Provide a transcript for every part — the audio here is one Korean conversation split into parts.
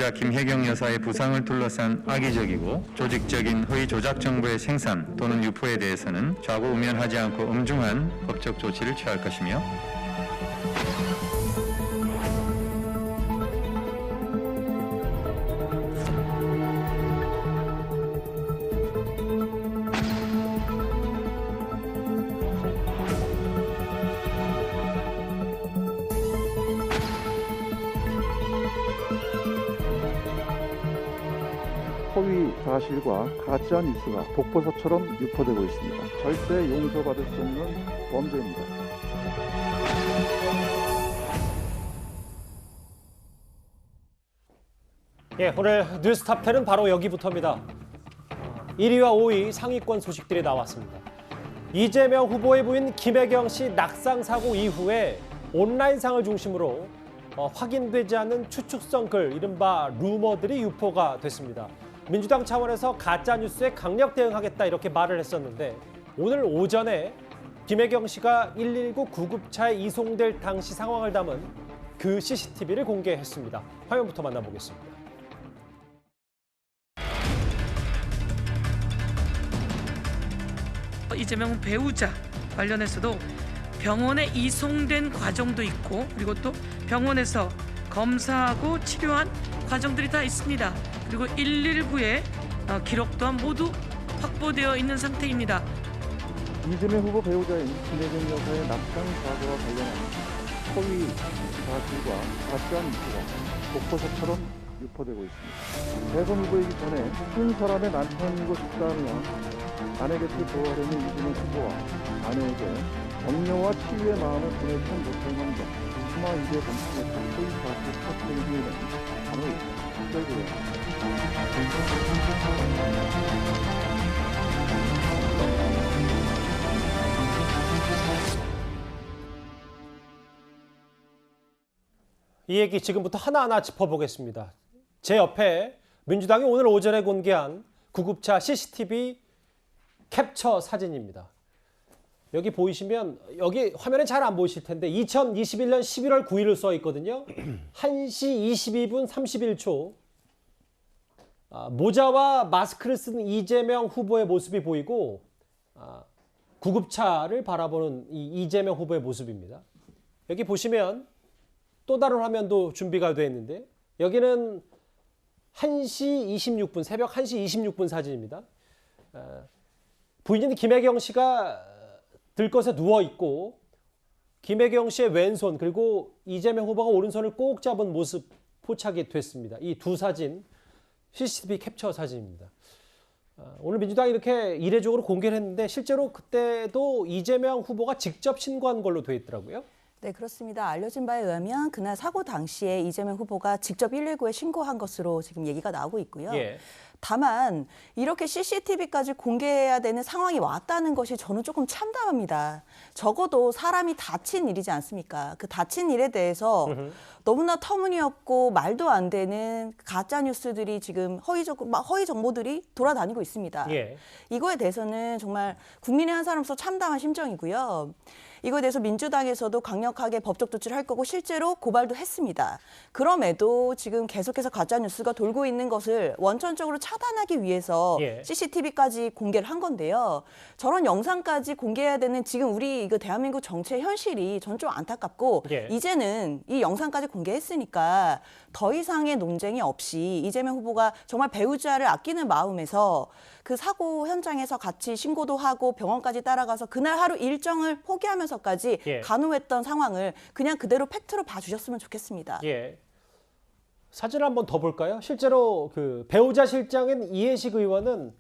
배우자 김혜경 여사의 부상을 둘러싼 악의적이고 조직적인 허위 조작 정보의 생산 또는 유포에 대해서는 좌고우면하지 않고 엄중한 법적 조치를 취할 것이며 허위 사실과 가짜 뉴스가 독버섯처럼 유포되고 있습니다. 절대 용서받을 수 없는 범죄입니다. 예, 오늘 뉴스 탑10은 바로 여기부터입니다. 1위와 5위 상위권 소식들이 나왔습니다. 이재명 후보의 부인 김혜경 씨 낙상 사고 이후에 온라인상을 중심으로 확인되지 않는 추측성 글, 이른바 루머들이 유포가 됐습니다. 민주당 차원에서 가짜뉴스에 강력 대응하겠다 이렇게 말을 했었는데 오늘 오전에 김혜경 씨가 119 구급차에 이송될 당시 상황을 담은 그 CCTV를 공개했습니다. 화면부터 만나보겠습니다. 이재명 배우자 관련해서도 병원에 이송된 과정도 있고 그리고 또 병원에서 검사하고 치료한 과정들이 다 있습니다. 그리고 119의 기록 또한 모두 확보되어 있는 상태입니다. 이재명 후보 배우자인 김혜경 여사의 낙상 사고와 관련한 허위 사실과 가짜 뉴스가 독버섯처럼 유포되고 있습니다. 대선 후보이기 전에 한 사람의 남편이고 싶다며 아내 곁을 보호하려는 이재명 후보와 아내에게 격려와 치유의 마음을 보내지 못할 만큼 수마 이대 검찰의 허위 사실 퍼뜨린 후에는 강의 특별조회입니다. 이 얘기 지금부터 하나하나 짚어보겠습니다. 제 옆에 민주당이 오늘 오전에 공개한 구급차 CCTV 캡처 사진입니다. 여기 보이시면 여기 화면에 잘 안 보이실 텐데 2021년 11월 9일을 써 있거든요. 1시 22분 31초 모자와 마스크를 쓴 이재명 후보의 모습이 보이고 구급차를 바라보는 이 이재명 후보의 모습입니다. 여기 보시면 또 다른 화면도 준비가 되어 있는데 여기는 1시 26분, 새벽 1시 26분 사진입니다. 부인인 김혜경 씨가 들것에 누워있고 김혜경 씨의 왼손 그리고 이재명 후보가 오른손을 꼭 잡은 모습 포착이 됐습니다. 이 두 사진 CCTV 캡처 사진입니다. 오늘 민주당이 이렇게 이례적으로 공개를 했는데 실제로 그때도 이재명 후보가 직접 신고한 걸로 되어 있더라고요. 네, 그렇습니다. 알려진 바에 의하면 그날 사고 당시에 이재명 후보가 직접 119에 신고한 것으로 지금 얘기가 나오고 있고요. 예. 다만 이렇게 CCTV까지 공개해야 되는 상황이 왔다는 것이 저는 조금 참담합니다. 적어도 사람이 다친 일이지 않습니까? 그 다친 일에 대해서 너무나 터무니없고 말도 안 되는 가짜 뉴스들이 지금 허위 정보들이 돌아다니고 있습니다. 예. 이거에 대해서는 정말 국민의 한 사람으로서 참담한 심정이고요. 이거에 대해서 민주당에서도 강력하게 법적 조치를 할 거고 실제로 고발도 했습니다. 그럼에도 지금 계속해서 가짜뉴스가 돌고 있는 것을 원천적으로 차단하기 위해서 예. CCTV까지 공개를 한 건데요. 저런 영상까지 공개해야 되는 지금 우리 이거 대한민국 정치의 현실이 전 좀 안타깝고 예. 이제는 이 영상까지 공개했으니까 더 이상의 논쟁이 없이 이재명 후보가 정말 배우자를 아끼는 마음에서 그 사고 현장에서 같이 신고도 하고 병원까지 따라가서 그날 하루 일정을 포기하면서까지 예. 간호했던 상황을 그냥 그대로 팩트로 봐주셨으면 좋겠습니다. 예. 사진을 한번 더 볼까요? 실제로 그 배우자 실장인 이해식 의원은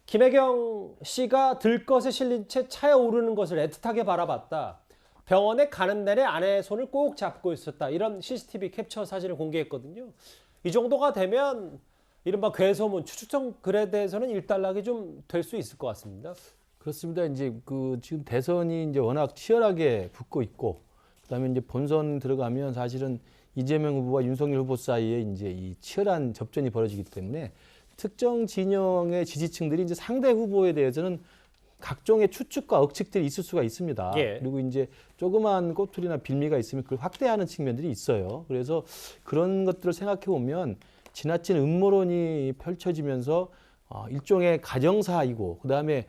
김혜경 씨가 들것에 실린 채 차에 오르는 것을 애틋하게 바라봤다. 병원에 가는 내내 아내의 손을 꼭 잡고 있었다. 이런 CCTV 캡처 사진을 공개했거든요. 이 정도가 되면 이른바 괴소문, 추측성 글에 대해서는 일단락이 좀 될 수 있을 것 같습니다. 그렇습니다. 이제 지금 대선이 이제 워낙 치열하게 붙고 있고, 그다음에 이제 본선 들어가면 사실은 이재명 후보와 윤석열 후보 사이에 이제 이 치열한 접전이 벌어지기 때문에 특정 진영의 지지층들이 이제 상대 후보에 대해서는 각종의 추측과 억측들이 있을 수가 있습니다. 예. 그리고 이제 조그만 꼬투리나 빌미가 있으면 그걸 확대하는 측면들이 있어요. 그래서 그런 것들을 생각해 보면 지나친 음모론이 펼쳐지면서 일종의 가정사이고 그다음에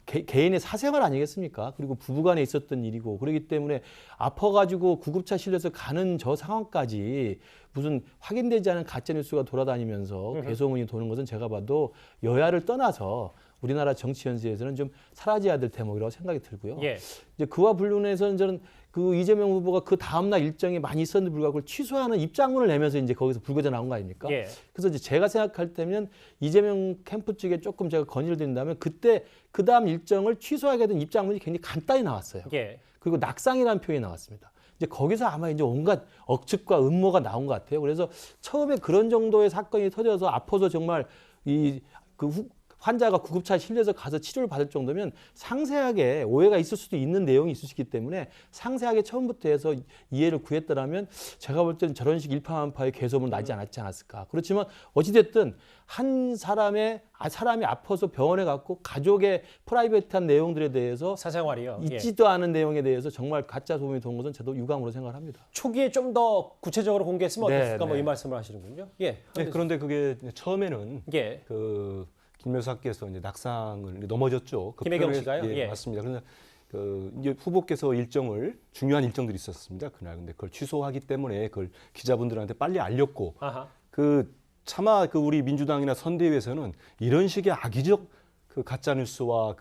개인의 사생활 아니겠습니까? 그리고 부부간에 있었던 일이고 그렇기 때문에 아파가지고 구급차 실려서 가는 저 상황까지 무슨 확인되지 않은 가짜뉴스가 돌아다니면서 괴소문이 도는 것은 제가 봐도 여야를 떠나서 우리나라 정치 현실에서는 좀 사라져야 될 대목이라고 생각이 들고요. 예. 이제 그와 불문해서는 저는 그 이재명 후보가 그 다음날 일정이 많이 있었는데 불구하고 그걸 취소하는 입장문을 내면서 이제 거기서 불거져 나온 거 아닙니까? 예. 그래서 이제 제가 생각할 때면 이재명 캠프 쪽에 조금 제가 건의를 드린다면 그때 그 다음 일정을 취소하게 된 입장문이 굉장히 간단히 나왔어요. 예. 그리고 낙상이라는 표현이 나왔습니다. 이제 거기서 아마 이제 온갖 억측과 음모가 나온 것 같아요. 그래서 처음에 그런 정도의 사건이 터져서 아파서 정말 환자가 구급차에 실려서 가서 치료를 받을 정도면 상세하게 오해가 있을 수도 있는 내용이 있을 수 있기 때문에 상세하게 처음부터 해서 이해를 구했더라면 제가 볼 때는 저런 식 일파만파의 괴소문 나지 않았을까. 그렇지만 어찌됐든 한 사람이 아파서 병원에 갔고 가족의 프라이빗한 내용들에 대해서 사생활이요. 예. 있지도 않은 내용에 대해서 정말 가짜 소문이 돈 것은 저도 유감으로 생각을 합니다. 초기에 좀 더 구체적으로 공개했으면 네, 어땠을까 뭐 네. 이 말씀을 하시는군요. 예. 네, 그런데 그게 처음에는 예. 김 여사께서 이제 낙상을 넘어졌죠. 김혜경 씨가요? 예, 예. 맞습니다. 그런데 이제 후보께서 중요한 일정들이 있었습니다. 그날 근데 그걸 취소하기 때문에 그걸 기자분들한테 빨리 알렸고 아하. 차마 우리 민주당이나 선대위에서는 이런 식의 악의적 가짜 뉴스와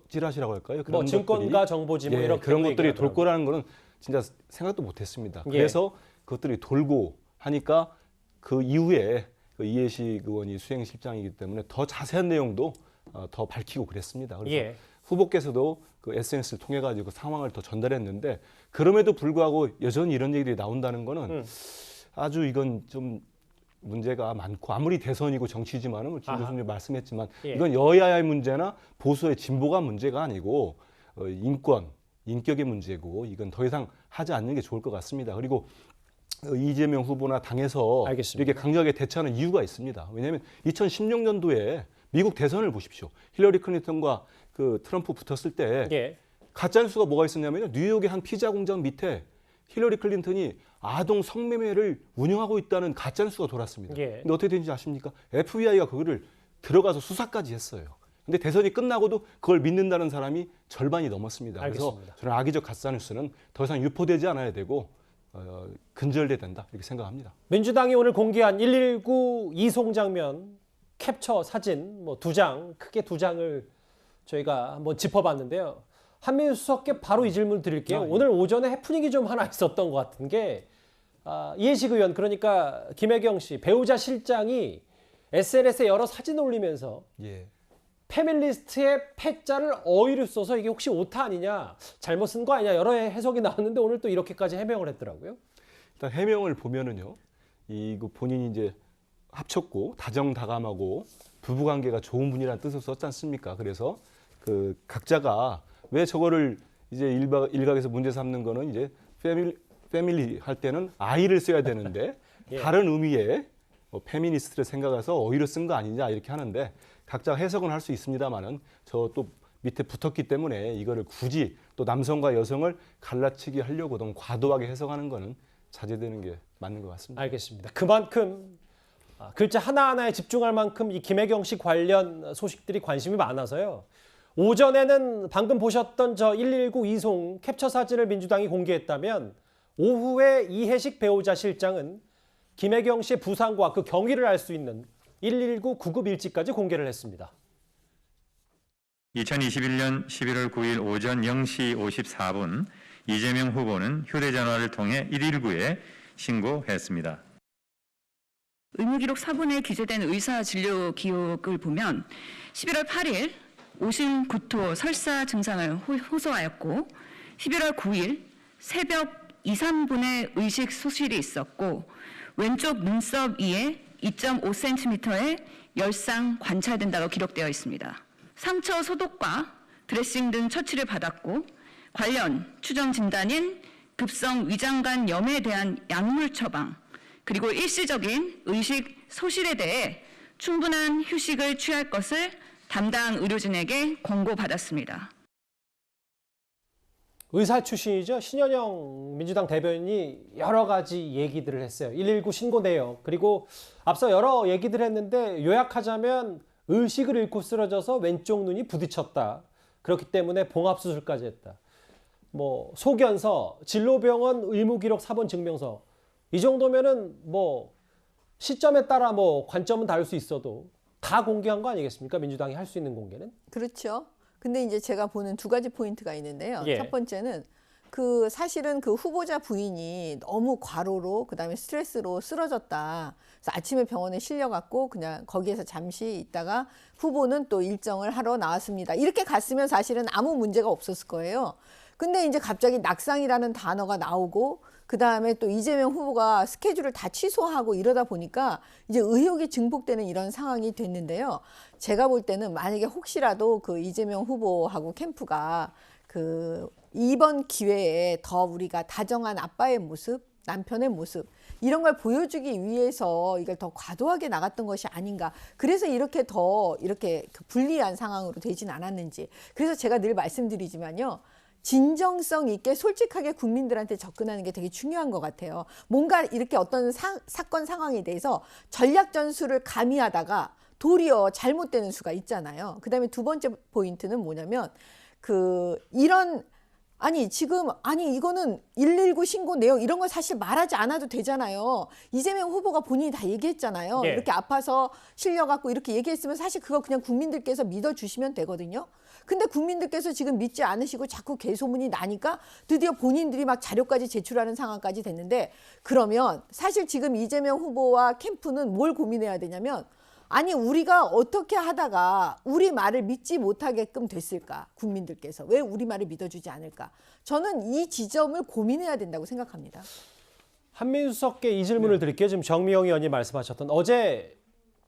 찌라시라고 할까요? 뭐 증권가 정보지 뭐 예, 이런 그런 것들이 돌 얘기하더라고요. 거라는 거는 진짜 생각도 못했습니다. 예. 그래서 그것들이 돌고 하니까 그 이후에 이해식 의원이 수행실장이기 때문에 더 자세한 내용도 더 밝히고 그랬습니다. 그래서 예. 후보께서도 SNS를 통해 가지고 상황을 더 전달했는데 그럼에도 불구하고 여전히 이런 얘기들이 나온다는 거는 아주 이건 좀 문제가 많고 아무리 대선이고 정치지만은 김 교수님 말씀했지만 예. 이건 여야의 문제나 보수의 진보가 문제가 아니고 인격의 문제고 이건 더 이상 하지 않는 게 좋을 것 같습니다. 그리고 이재명 후보나 당에서 알겠습니다. 이렇게 강력하게 대처하는 이유가 있습니다. 왜냐하면 2016년도에 미국 대선을 보십시오. 힐러리 클린턴과 트럼프 붙었을 때 예. 가짜뉴스가 뭐가 있었냐면요. 뉴욕의 한 피자 공장 밑에 힐러리 클린턴이 아동 성매매를 운영하고 있다는 가짜뉴스가 돌았습니다. 예. 근데 어떻게 된지 아십니까? FBI가 그거를 들어가서 수사까지 했어요. 근데 대선이 끝나고도 그걸 믿는다는 사람이 절반이 넘었습니다. 알겠습니다. 그래서 저는 악의적 가짜뉴스는 더 이상 유포되지 않아야 되고 근절돼야 된다 이렇게 생각합니다. 민주당이 오늘 공개한 119 이송 장면 캡처 사진 뭐 2장, 크게 2장을 저희가 한번 짚어봤는데요. 한민수 수석께 바로 이 질문 드릴게요. 예. 오늘 오전에 해프닝이 좀 하나 있었던 것 같은 게 이해식 의원 그러니까 김혜경 씨 배우자 실장이 SNS에 여러 사진 올리면서 예. 패밀리스트에 패자를 어휘로 써서 이게 혹시 오타 아니냐 잘못 쓴 거 아니냐 여러 해석이 나왔는데 오늘 또 이렇게까지 해명을 했더라고요. 일단 해명을 보면은요, 본인이 이제 합쳤고 다정다감하고 부부관계가 좋은 분이라는 뜻을 썼지 않습니까? 그래서 각자가 왜 저거를 이제 일각에서 문제 삼는 거는 이제 패밀리 할 때는 아이를 써야 되는데 예. 다른 의미의 페미니스트를 생각해서 어휘를 쓴 거 아니냐 이렇게 하는데 각자 해석은 할 수 있습니다만은 저 또 밑에 붙었기 때문에 이거를 굳이 또 남성과 여성을 갈라치기 하려고 너무 과도하게 해석하는 거는 자제되는 게 맞는 것 같습니다. 알겠습니다. 그만큼 글자 하나하나에 집중할 만큼 이 김혜경 씨 관련 소식들이 관심이 많아서요. 오전에는 방금 보셨던 저 119 이송 캡처 사진을 민주당이 공개했다면 오후에 이해식 배우자 실장은 김혜경 씨의 부상과 그 경위를 알 수 있는 119 구급 일지까지 공개를 했습니다. 2021년 11월 9일 오전 0시 54분 이재명 후보는 휴대전화를 통해 119에 신고했습니다. 의무기록 사본에 기재된 의사 진료 기록을 보면 11월 8일 오심, 구토, 설사 증상을 호소하였고 11월 9일 새벽 2, 3분의 의식 소실이 있었고 왼쪽 눈썹 위에 2.5cm의 열상 관찰된다고 기록되어 있습니다. 상처 소독과 드레싱 등 처치를 받았고 관련 추정 진단인 급성 위장관 염에 대한 약물 처방 그리고 일시적인 의식 소실에 대해 충분한 휴식을 취할 것을 담당 의료진에게 권고받았습니다. 의사 출신이죠. 신현영 민주당 대변인이 여러 가지 얘기들을 했어요. 119 신고 내역, 그리고 앞서 여러 얘기들 했는데 요약하자면 의식을 잃고 쓰러져서 왼쪽 눈이 부딪혔다. 그렇기 때문에 봉합수술까지 했다. 뭐 소견서, 진로병원 의무기록 사본 증명서, 이 정도면은 뭐 시점에 따라 뭐 관점은 다를 수 있어도 다 공개한 거 아니겠습니까? 민주당이 할 수 있는 공개는. 그렇죠. 근데 이제 제가 보는 두 가지 포인트가 있는데요. 예. 첫 번째는 사실은 그 후보자 부인이 너무 과로로 그다음에 스트레스로 쓰러졌다. 그래서 아침에 병원에 실려갔고 그냥 거기에서 잠시 있다가 후보는 또 일정을 하러 나왔습니다. 이렇게 갔으면 사실은 아무 문제가 없었을 거예요. 근데 이제 갑자기 낙상이라는 단어가 나오고 그다음에 또 이재명 후보가 스케줄을 다 취소하고 이러다 보니까 이제 의혹이 증폭되는 이런 상황이 됐는데요. 제가 볼 때는 만약에 혹시라도 그 이재명 후보하고 캠프가 이번 기회에 더 우리가 다정한 아빠의 모습, 남편의 모습 이런 걸 보여주기 위해서 이걸 더 과도하게 나갔던 것이 아닌가. 그래서 이렇게 불리한 상황으로 되진 않았는지. 그래서 제가 늘 말씀드리지만요. 진정성 있게 솔직하게 국민들한테 접근하는 게 되게 중요한 것 같아요. 뭔가 이렇게 어떤 사건 상황에 대해서 전략 전술을 가미하다가 도리어 잘못되는 수가 있잖아요. 그다음에 두 번째 포인트는 뭐냐면 이거는 119 신고 내용 이런 거 사실 말하지 않아도 되잖아요. 이재명 후보가 본인이 다 얘기했잖아요. 예. 이렇게 아파서 실려갖고 이렇게 얘기했으면 사실 그거 그냥 국민들께서 믿어주시면 되거든요. 근데 국민들께서 지금 믿지 않으시고 자꾸 개소문이 나니까 드디어 본인들이 막 자료까지 제출하는 상황까지 됐는데 그러면 사실 지금 이재명 후보와 캠프는 뭘 고민해야 되냐면 아니 우리가 어떻게 하다가 우리 말을 믿지 못하게끔 됐을까? 국민들께서 왜 우리 말을 믿어주지 않을까? 저는 이 지점을 고민해야 된다고 생각합니다. 한민수 수석께 이 질문을 드릴게요. 지금 정미영 의원이 말씀하셨던 어제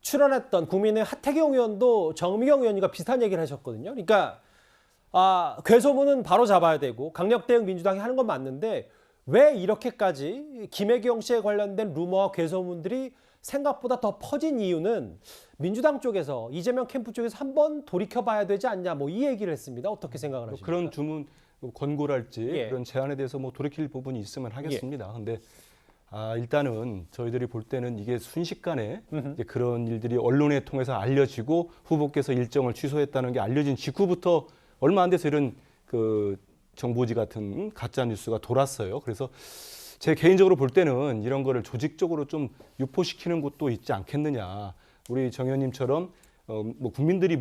출연했던 국민의 하태경 의원도 정미경 의원과 비슷한 얘기를 하셨거든요. 그러니까 괴소문은 바로 잡아야 되고 강력 대응 민주당이 하는 건 맞는데 왜 이렇게까지 김혜경 씨에 관련된 루머와 괴소문들이 생각보다 더 퍼진 이유는 민주당 쪽에서 이재명 캠프 쪽에서 한번 돌이켜봐야 되지 않냐 뭐 이 얘기를 했습니다. 어떻게 생각을 하십니까? 그런 주문 권고랄지 예. 그런 제안에 대해서 뭐 돌이킬 부분이 있으면 하겠습니다. 근데 일단은 저희들이 볼 때는 이게 순식간에 이제 그런 일들이 언론에 통해서 알려지고 후보께서 일정을 취소했다는 게 알려진 직후부터 얼마 안 돼서 이런 정보지 같은 가짜 뉴스가 돌았어요. 그래서 제 개인적으로 볼 때는 이런 거를 조직적으로 좀 유포시키는 곳도 있지 않겠느냐. 우리 정 의원님처럼 뭐 국민들이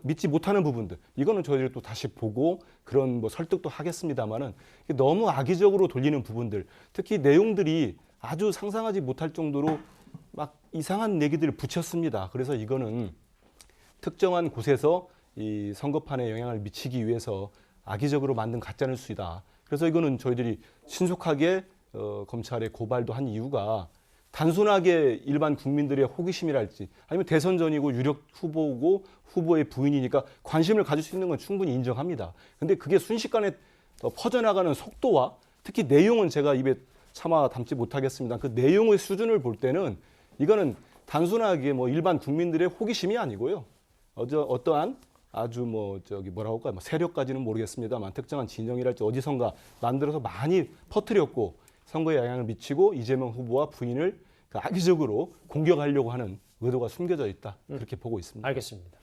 믿지 못하는 부분들 이거는 저희들이 또 다시 보고 그런 뭐 설득도 하겠습니다만은 너무 악의적으로 돌리는 부분들 특히 내용들이 아주 상상하지 못할 정도로 막 이상한 얘기들을 붙였습니다. 그래서 이거는 특정한 곳에서 이 선거판에 영향을 미치기 위해서 악의적으로 만든 가짜뉴스이다. 그래서 이거는 저희들이 신속하게 검찰에 고발도 한 이유가 단순하게 일반 국민들의 호기심이랄지 아니면 대선 전이고 유력 후보고 후보의 부인이니까 관심을 가질 수 있는 건 충분히 인정합니다. 근데 그게 순식간에 퍼져나가는 속도와 특히 내용은 제가 입에 차마 담지 못하겠습니다. 그 내용의 수준을 볼 때는 이거는 단순하게 뭐 일반 국민들의 호기심이 아니고요. 어떠한 아주 뭐라고 할까요? 세력까지는 모르겠습니다만 특정한 진영이랄지 어디선가 만들어서 많이 퍼뜨렸고 선거에 영향을 미치고 이재명 후보와 부인을 악의적으로 공격하려고 하는 의도가 숨겨져 있다. 그렇게 보고 있습니다. 알겠습니다.